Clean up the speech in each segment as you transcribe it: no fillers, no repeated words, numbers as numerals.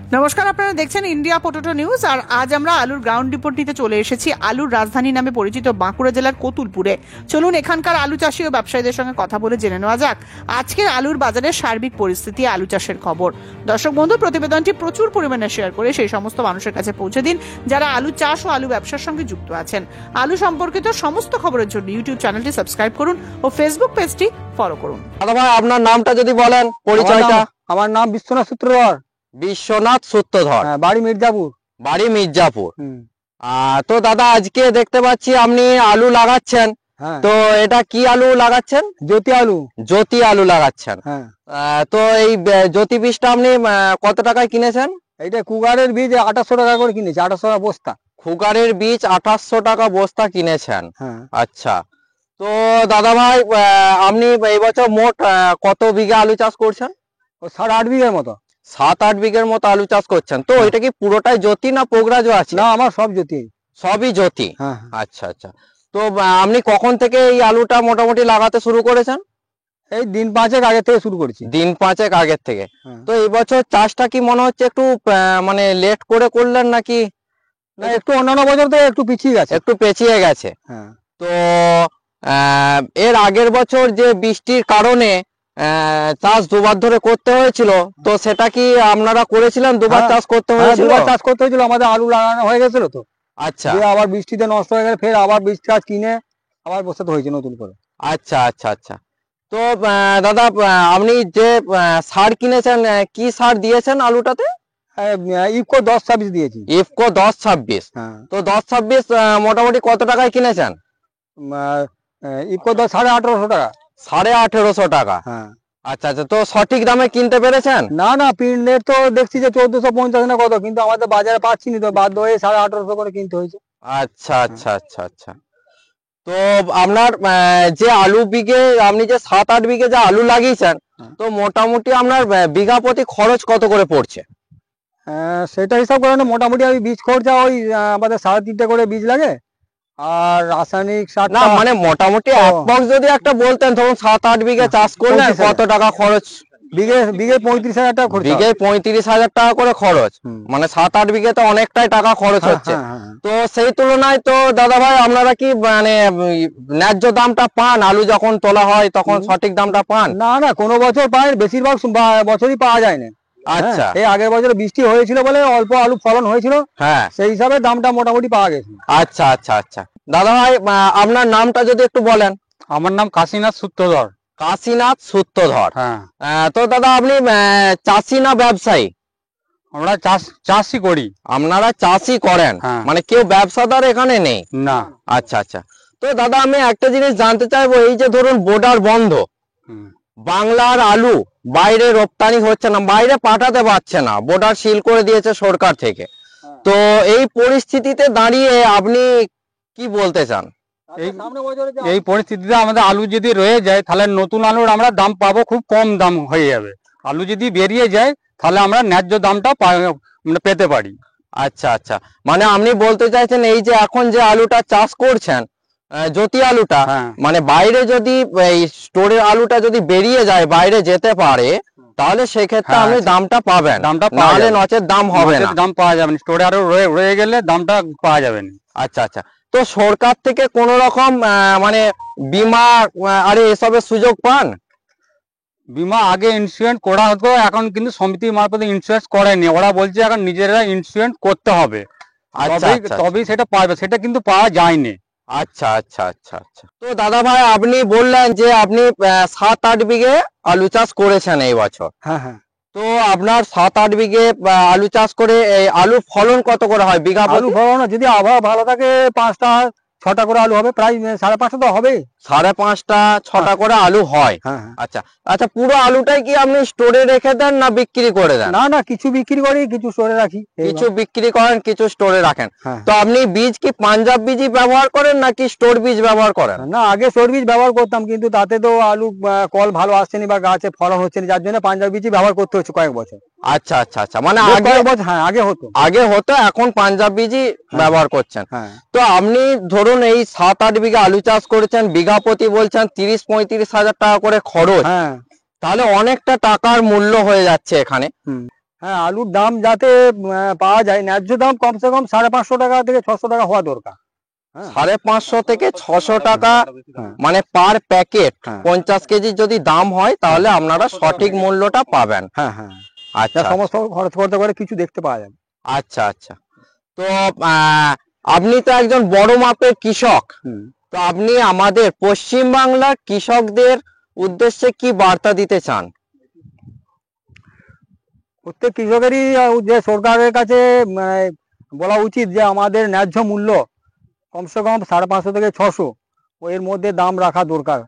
নমস্কার, আপনারা দেখছেন ইন্ডিয়া পটেটো নিউজ। আর আজ আমরা আলুর গ্রাউন্ড রিপোর্ট নিতে চলে এসেছি আলুর রাজধানী নামে পরিচিত বাঁকুড়া জেলার কতুলপুরে। চলুন এখানকার আলু চাষি ও ব্যবসায়ীদের সঙ্গে কথা বলে জেনে নেওয়া যাক আজকের আলুর বাজারের সার্বিক পরিস্থিতি, আলু চাষের খবর। দর্শক বন্ধু, প্রতিবেদনটি প্রচুর পরিমাণে শেয়ার করে সেই সমস্ত মানুষের কাছে পৌঁছে দিন যারা আলু চাষ ও আলু ব্যবসার সঙ্গে যুক্ত আছেন। আলু সম্পর্কিত সমস্ত খবরের জন্য ইউটিউব চ্যানেলটি সাবস্ক্রাইব করুন ও ফেসবুক পেজটি ফলো করুন। দাদা ভাই, আপনার নামটা যদি বলেন, পরিচয়টা। আমার নাম বিশ্বনাথ সূত্রধর। বিশ্বনাথ সূত্রধর, বাড়ি মির্জাপুর। বাড়ি মির্জাপুর। তো দাদা, আজকে দেখতে পাচ্ছি আপনি আলু লাগাচ্ছেন। তো এটা কি আলু লাগাচ্ছেন? জ্যোতি আলু। জ্যোতি আলু লাগাচ্ছেন। তো এই জ্যোতি বীজটা আপনি কত টাকায় কিনেছেন? এইটা কুগারের বীজ 2800 টাকা করে কিনেছি, 2800 টাকা বস্তা। কুগারের বীজ 2800 টাকা বস্তা কিনেছেন। আচ্ছা, তো দাদা ভাই, আপনি এই বছর মোট কত বিঘা আলু চাষ করছেন? 7-8 বিঘার মতো। 7-8 বিঘার মতো আলু চাষ করছেন। তো এটা কি পুরোটাই জ্যোতি না পোগরাজও আছে? না, আমার সব জ্যোতি। সবই জ্যোতি। আচ্ছা আচ্ছা। তো আপনি কখন থেকে এই আলুটা মোটামুটি লাগাতে শুরু করেছেন? এই দিন 5 আগে থেকে শুরু করেছি। দিন 5 আগের থেকে। তো এই বছর চাষটা কি মনে হচ্ছে একটু মানে লেট করে করলেন নাকি? না, একটু অন্যান্য বছর তো একটু পিছিয়ে গেছে। একটু পেছিয়ে গেছে। তো এর আগের বছর যে বৃষ্টির কারণে চাষ দুবার ধরে করতে হয়েছিল, তো সেটা কি আপনারা করেছিলেন? দুবার চাষ করতে হয়েছিল? দুবার চাষ করতে হয়েছিল, আমাদের আলু লাগানো হয়ে গেছিল তো। আচ্ছা, আবার বৃষ্টিতে নষ্ট হয়ে গেলে ফের আবার বীজ গাছ কিনে আবার বসাতে হয়েছে নতুন করে। আচ্ছা আচ্ছা আচ্ছা। তো দাদা, আপনি যে সার কিনেছেন, কি সার দিয়েছেন আলুটাতে? ইফকো 10-26 দিয়েছি। ইফকো 10-26। তো 10-26 মোটামুটি কত টাকায় কিনেছেন? ইফকো 1850 টাকা। 1850 টাকা। আচ্ছা আচ্ছা। তো সঠিক দামে কিনতে পেরেছেন? না না, প্রিন্টের তো দেখছি যে 1450 না কত, কিন্তু আমাদের বাজারে পাচ্ছি না, তো বাধ্য হয়ে 1850 করে কিনতে হয়েছে। আচ্ছা আচ্ছা আচ্ছা আচ্ছা। তো আপনার যে আলু বিঘে, আপনি যে 7-8 বিঘে যে আলু লাগিয়েছেন, তো মোটামুটি আপনার বিঘা প্রতি খরচ কত করে পড়ছে? সেটা হিসাব করে না, মোটামুটি আমি বীজ খরচা ওই আমাদের 3.5 করে বীজ লাগে, আর রাসায়নিক সার। না মানে মোটামুটি অ্যাপ্রক্স যদি একটা বলতেন, ধরুন 7-8 বিঘে চাষ করলে কত টাকা খরচ? বিঘে 35,000 টাকা খরচ। বিঘে 35,000 টাকা করে খরচ, মানে 7-8 বিঘে তো অনেকটাই টাকা খরচ হচ্ছে। তো সেই তুলনায় তো দাদা ভাই, আপনারা কি মানে ন্যায্য দামটা পান? আলু যখন তোলা হয় তখন সঠিক দামটা পান? না না, কোনো বছর পাই, বেশিরভাগ বছরই পাওয়া যায় না। আচ্ছা, এই আগের বছর বৃষ্টি হয়েছিল বলে অল্প আলু ফলন হয়েছিল, সেই হিসাবে দামটা মোটামুটি পাওয়া গেছে। আচ্ছা আচ্ছা আচ্ছা। দাদা ভাই, আপনার নামটা যদি একটু বলেন। আমার নাম কাশীনাথ সূত্রধর। কাশীনাথ সূত্রধর। তো দাদা, আপনি চাষি না ব্যবসায়ী? আমরা চাষই করি। আপনারা চাষই করেন, মানে কেউ ব্যবসাদার এখানে নেই? না। আচ্ছা আচ্ছা। তো দাদা, আমি একটা জিনিস জানতে চাইবো, এই যে ধরুন বর্ডার বন্ধ, বাংলার আলু বাইরে রপ্তানি হচ্ছে না, বাইরে পাঠাতে পারছে না, বর্ডার সিল করে দিয়েছে সরকার থেকে। তো এই পরিস্থিতিতে দাঁড়িয়ে আপনি কি বলতে চান? এই পরিস্থিতিতে আমাদের আলু যদি রয়ে যায়, তাহলে নতুন আলুর আমরা দাম পাবো, খুব কম দাম হয়ে যাবে। আলু যদি বেরিয়ে যায়, তাহলে আমরা ন্যায্য দামটা পেতে পারি। আচ্ছা আচ্ছা, মানে আপনি বলতে চাইছেন এই যে এখন যে আলুটা চাষ করছেন, জ্যোতি আলুটা, মানে বাইরে যদি এই স্টোরের আলুটা যদি বেরিয়ে যায়, বাইরে যেতে পারে, তাহলে সেক্ষেত্রে আপনি দামটা পাবেন। নাহলে নচেত দাম হবে না, দাম পাওয়া যাবে না। স্টোরে আরো রয়ে গেলে দামটা পাওয়া যাবে না। আচ্ছা আচ্ছা। তো সরকার থেকে কোন রকম মানে বীমা আর এসবের সুযোগ পান? বীমা আগে ইন্স্যুরেন্স করা হতো, এখন কিন্তু সমিতি মারফতে ইন্স্যুরেন্স করেনি। ওরা বলছে এখন নিজেরা ইন্স্যুরেন্স করতে হবে, তবেই সেটা পাবে, সেটা কিন্তু পাওয়া যায়নি। আচ্ছা আচ্ছা আচ্ছা আচ্ছা। তো দাদা ভাই, আপনি বললেন যে আপনি 7-8 বিঘে আলু চাষ করেছেন এই বছর। তো আপনার 7-8 বিঘে আলু চাষ করে এই আলুর ফলন কত করে হয় বিঘা? আলু ফলন যদি আবহাওয়া ভালো থাকে 5টা-6টা করে আলু হবে, প্রায় 5.5টা তো হবে। 5.5-6টা করে আলু হয়। আচ্ছা আচ্ছা। পুরো আলুটাই কি আপনি স্টোরে রেখে দেন না বিক্রি করে দেন? না না, কিছু বিক্রি করি, কিছু স্টোরে রাখি। কিছু বিক্রি করেন, কিছু স্টোরে রাখেন। তো আপনি বীজ কি পাঞ্জাব বীজই ব্যবহার করেন নাকি স্টোর বীজ ব্যবহার করেন? না, আগে স্টোর বীজ ব্যবহার করতাম, কিন্তু তাতে তো আলু কল ভালো আসছেনি বা গাছে ফলন হচ্ছে না, যার জন্য পাঞ্জাব বীজই ব্যবহার করতে হচ্ছে কয়েক বছর। আচ্ছা আচ্ছা আচ্ছা। মানে আগে হতো, এখন পাঞ্জাব বীজই ব্যবহার করছেন। তো আপনি ধরুন এই 7-8 বিঘা আলু চাষ করেছেন, বিঘা প্রতি বলছেন 30-35 হাজার টাকা করে খরচ, তাহলে অনেকটা টাকার মূল্য হয়ে যাচ্ছে এখানে। হ্যাঁ, আলুর দাম যাতে পাওয়া যায়, ন্যায্য দাম কমসে কম 550 টাকা থেকে 600 টাকা হওয়া দরকার। 550 থেকে 600 টাকা হ্যাঁ। মানে পার প্যাকেট হ্যাঁ। 50 কেজি যদি দাম হয় তাহলে আপনারা সঠিক মূল্যটা পাবেন। হ্যাঁ হ্যাঁ, আচ্ছা সমস্ত খরচ করতে পারে কিছু দেখতে পাওয়া যাবে। আচ্ছা আচ্ছা। তো আপনি তো একজন বড় মাপের কৃষক, তো আপনি আমাদের পশ্চিম বাংলার কৃষকদের উদ্দেশ্যে কি বার্তা দিতে চান? প্রত্যেক কৃষকেরই যে সরকারের কাছে বলা উচিত যে আমাদের ন্যায্য মূল্য কমসে কম 550 থেকে 600 এর মধ্যে দাম রাখা দরকার।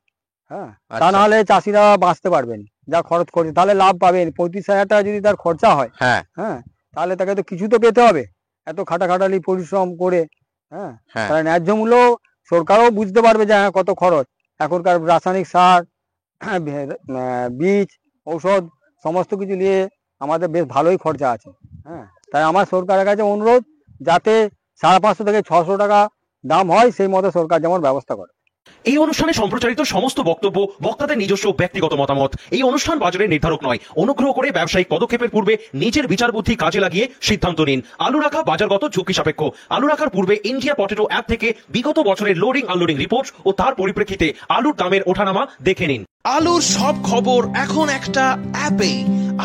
হ্যাঁ, তা না হলে চাষিরা বাঁচতে পারবেন, যা খরচ করছে তাহলে লাভ পাবেন। 35,000 টাকা যদি তার খরচা হয়, হ্যাঁ, তাহলে তাকে তো কিছু তো পেতে হবে, এত খাটাখাটালি পরিশ্রম করে। হ্যাঁ, তাহলে ন্যায্য মূল্য সরকারও বুঝতে পারবে যে হ্যাঁ কত খরচ। এখনকার রাসায়নিক সার, বীজ, ঔষধ সমস্ত কিছু নিয়ে আমাদের বেশ ভালোই খরচা আছে। হ্যাঁ, তাই আমার সরকারের কাছে অনুরোধ যাতে 550 থেকে 600 টাকা দাম হয়, সেই মতো সরকার যেমন ব্যবস্থা করে। এই অনুষ্ঠানে সম্প্রচারিত সমস্ত বক্তব্য বক্তাদের নিজস্ব ব্যক্তিগত মতামত। এই অনুষ্ঠান বাজারের নির্ধারক নয়। অনুগ্রহ করে ব্যবসায়িক পদক্ষেপের পূর্বে নিজের বিচার বুদ্ধি কাজে লাগিয়ে সিদ্ধান্ত নিন। আলু রাখা বাজারগত ঝুঁকি সাপেক্ষ। আলু রাখার পূর্বে ইন্ডিয়া পটেটো অ্যাপ থেকে বিগত বছরের লোডিং আনলোডিং রিপোর্ট ও তার পরিপ্রেক্ষিতে আলুর দামের ওঠানামা দেখে নিন। আলুর সব খবর এখন একটা অ্যাপে।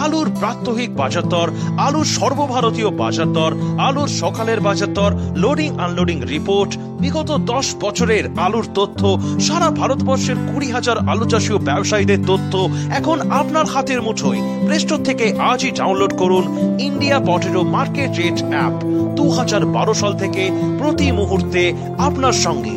আলুর প্রাত্যহিক বাজার দর, আলুর সর্বভারতীয় বাজার দর, আলুর সকালের বাজার দর, লোডিং আনলোডিং রিপোর্ট, বিগত 10 বছরের আলুর তথ্য, সারা ভারতবর্ষের 20,000 আলু চাষী ও ব্যবসায়ীদের তথ্য এখন আপনার হাতের মুঠোয়। প্লে স্টোর থেকে আজই ডাউনলোড করুন India potato market rate app. 2012 সাল থেকে প্রতি মুহূর্তে আপনার সঙ্গে।